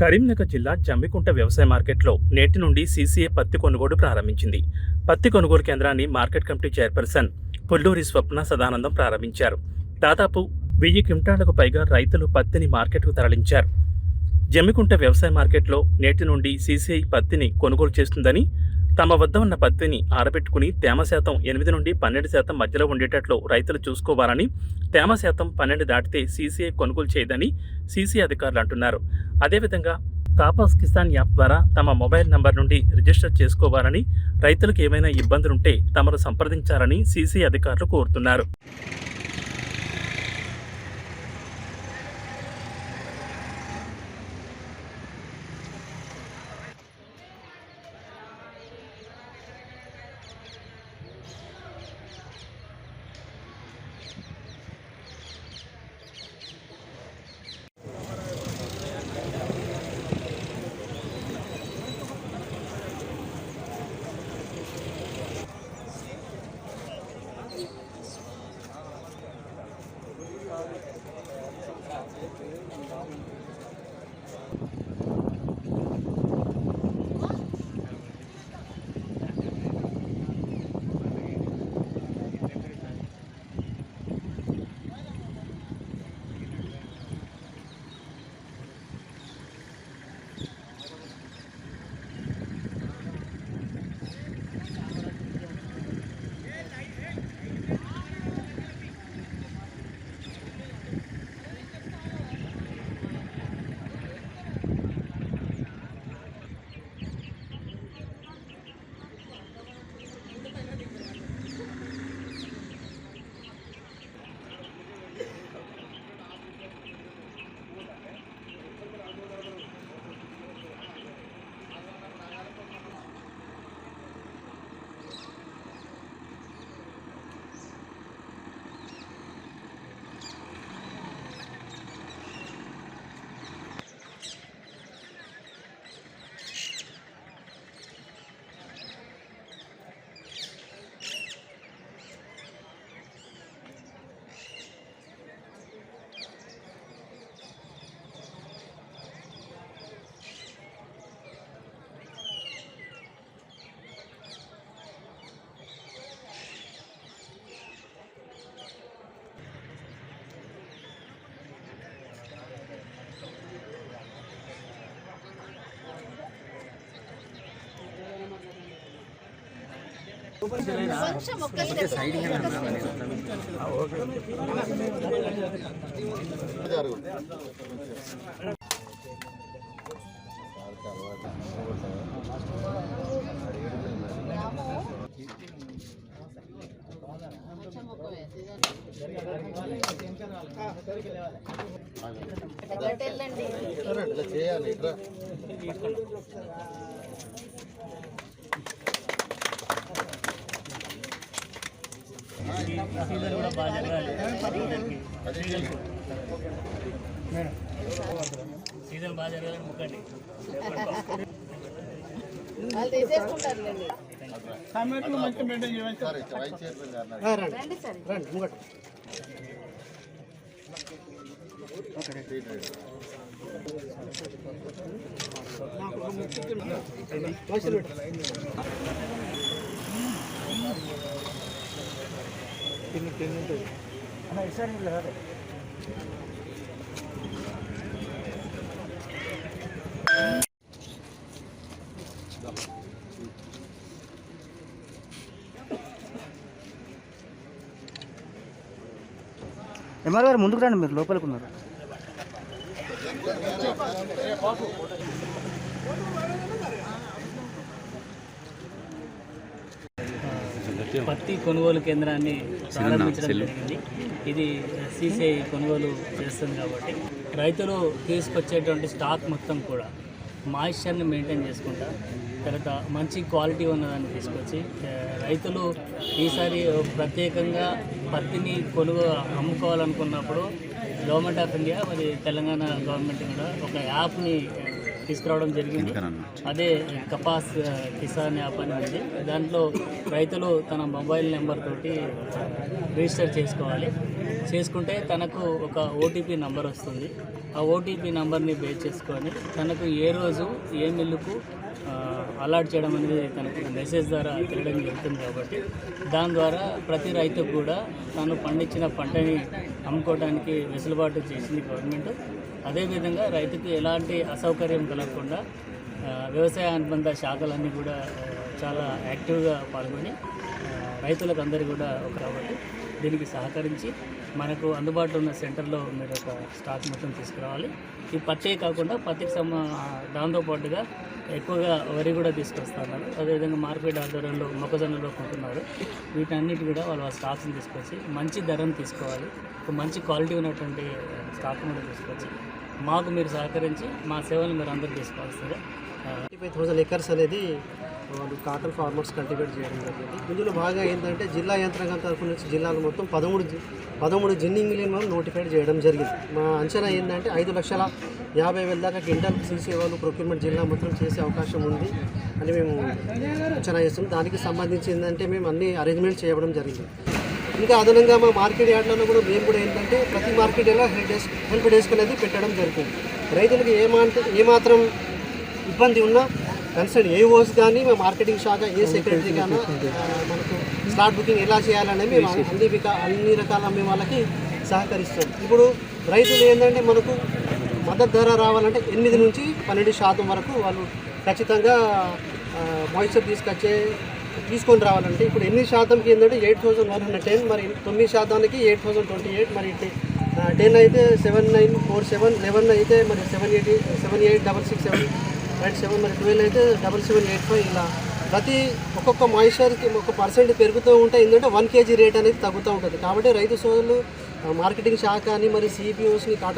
కరీంనగర్ జిల్లా జమ్మికుంట వ్యవసాయ మార్కెట్లో నేటి నుండి సీసీఏ పత్తి కొనుగోలు ప్రారంభించింది. పత్తి కొనుగోలు కేంద్రాన్ని మార్కెట్ కమిటీ చైర్పర్సన్ పుల్లూరి స్వప్న సదానందం ప్రారంభించారు. దాదాపు 1000 క్వింటాళ్లకు పైగా రైతులు పత్తిని మార్కెట్కు తరలించారు. జమ్మికుంట వ్యవసాయ మార్కెట్లో నేటి నుండి సీసీఐ పత్తిని కొనుగోలు చేస్తుందని, తమ వద్ద ఉన్న పత్తిని ఆరబెట్టుకుని తేమ శాతం 8 నుండి 12% మధ్యలో ఉండేటట్లు రైతులు చూసుకోవాలని, తేమ శాతం 12 దాటితే సీసీఐ కొనుగోలు చేయదని సీసీఐ అధికారులు అంటున్నారు. అదేవిధంగా కాపాస్ కిసాన్ యాప్ ద్వారా తమ మొబైల్ నంబర్ నుండి రిజిస్టర్ చేసుకోవాలని, రైతులకు ఏమైనా ఇబ్బందులుంటే తమను సంప్రదించాలని సీసీఐ అధికారులు కోరుతున్నారు. చేయాలి సీజన్ కూడా బాగా జరగాలి. సీజన్ బాగా జరగాలని ముక్కండి. మంచి మెయింటైన్ చేయండి. ఎంఆర్ గారు ముందుకు రండి, మీరు లోపలికి ఉన్నారు. పత్తి కొనుగోలు కేంద్రాన్ని ప్రారంభించడం జరిగింది. ఇది సీసీఐ కొనుగోలు చేస్తుంది కాబట్టి రైతులు తీసుకొచ్చేటువంటి స్టాక్ మొత్తం కూడా మాయిశ్చర్ని మెయింటైన్ చేసుకుంటా, తర్వాత మంచి క్వాలిటీ ఉన్నదాన్ని తీసుకొచ్చి రైతులు ఈసారి ప్రత్యేకంగా పత్తిని అమ్ముకోవాలనుకున్నప్పుడు గవర్నమెంట్ ఆఫ్ ఇండియా మరి తెలంగాణ గవర్నమెంట్ కూడా ఒక యాప్ని తీసుకురావడం జరిగింది. అదే కపాస్ కిసాన్ యాప్ అని ఉంది. దాంట్లో రైతులు తన మొబైల్ నెంబర్ తోటి రిజిస్టర్ చేసుకోవాలి. చేసుకుంటే తనకు ఒక ఓటీపీ నంబర్ వస్తుంది. ఆ ఓటీపీ నెంబర్ని బేస్ చేసుకొని తనకు ఏ రోజు ఏ మిల్లుకు అలాట్ చేయడం అనేది తనకు మెసేజ్ ద్వారా తెలియడం జరుగుతుంది. కాబట్టి దాని ద్వారా ప్రతి రైతుకు కూడా తాను పండించిన పంటని అమ్ముకోవడానికి వెసులుబాటు చేసింది గవర్నమెంట్. అదేవిధంగా రైతుకు ఎలాంటి అసౌకర్యం కలగకుండా వ్యవసాయ అనుబంధ శాఖలన్నీ కూడా చాలా యాక్టివ్గా పాల్గొని రైతులకు అందరికీ కూడా కాబట్టి దీనికి సహకరించి మనకు అందుబాటులో ఉన్న సెంటర్లో మీరు ఒక స్టాక్ మొత్తం తీసుకురావాలి. ఈ పత్తే కాకుండా పత్తికి దాంతోపాటుగా ఎక్కువగా వరి కూడా తీసుకొస్తున్నారు. అదేవిధంగా మార్కెట్ ఆధ్వర్యంలో మొక్కజొన్నలో కొంటున్నారు. వీటన్నిటి కూడా వాళ్ళ స్టాక్స్ని తీసుకొచ్చి మంచి ధరను తీసుకోవాలి. ఒక మంచి క్వాలిటీ ఉన్నటువంటి స్టాక్ కూడా తీసుకొచ్చి మాకు మీరు సహకరించి మా సేవలు మీరు అందరూ తీసుకోవాల్సిందే. 25,000 ఎకర్స్ అనేది వాళ్ళు కాటన్ ఫార్మర్స్ కల్టివేట్ చేయడం జరిగింది. ఇందులో బాగా ఏంటంటే జిల్లా యంత్రాంగం తరఫు నుంచి జిల్లాలో మొత్తం 13 జిన్నింగ్ మిలియన్ వాళ్ళు నోటిఫైడ్ చేయడం జరిగింది. మా అంచనా ఏంటంటే 5,50,000 దాకా క్వింటాల్ సీసీ వాళ్ళు ప్రొక్యూర్మెంట్ జిల్లా మొత్తం చేసే అవకాశం ఉంది అని మేము అంచనా చేస్తున్నాం. దానికి సంబంధించి ఏంటంటే మేము అన్ని అరేంజ్మెంట్స్ చేయడం జరిగింది. ఇంకా అదనంగా మా మార్కెట్ యార్డ్లలో కూడా మేము కూడా ఏంటంటే ప్రతి మార్కెట్ యార్డ్లో హెల్ప్ డెస్క్ అనేది పెట్టడం జరుగుతుంది. రైతులకు ఏమాత్రం ఇబ్బంది ఉన్నా కన్సర్న్ ఏఓస్ కానీ మా మార్కెటింగ్ శాఖ ఏ సెక్రటరీ కానీ మనకు స్లాట్ బుకింగ్ ఎలా చేయాలనేది మేము అన్ని రకాల మేము వాళ్ళకి సహకరిస్తాం. ఇప్పుడు రైతులు ఏంటంటే మనకు మద్దతు ధర రావాలంటే 8 నుంచి 12% వరకు వాళ్ళు ఖచ్చితంగా మాయిశ్చర్ తీసుకొని రావాలంటే ఇప్పుడు 8%కి ఏంటంటే 8,110, మరి 9%కి 8,028, మరి 10 అయితే 7,947, 11 అయితే మరి 78,667, 7, మరి 12 అయితే 7,785. ఇలా ప్రతి ఒక్కొక్క మాయిశ్చర్కి ఒక పర్సెంట్ పెరుగుతూ ఉంటే ఏంటంటే 1 kg రేట్ అనేది తగ్గుతూ ఉంటుంది. కాబట్టి రైతు సోదరులు మార్కెటింగ్ శాఖ అని మరి సిపిఓస్ని కాటన్